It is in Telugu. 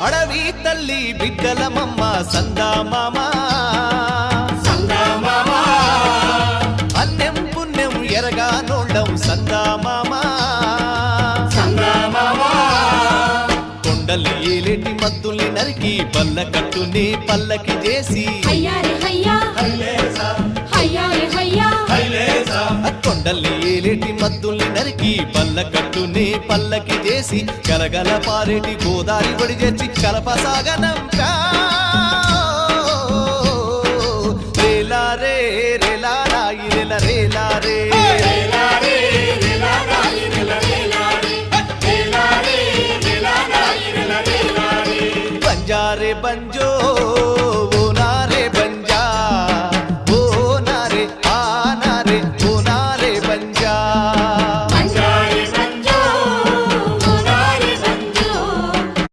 అడవి తల్లి బిడ్డలమమ్మ సందా మామ అన్నెం పుణ్యం ఎరగా నోళ్ళం సందా మామ కొండల్ని ఏలేటి మద్దుల్ని నరికి పల్ల కట్టుని పల్లకి చేసి కొండల్ని ఏలేటి మద్దుల్ని నరికి పల్ల కట్టుని పల్లకి చేసి గలగల పారేటి గోదారి బడి చేర్చి కలపసాగనంపా రేలా రే రేలా రాయి రేల రేలా రే బంజారే బంజో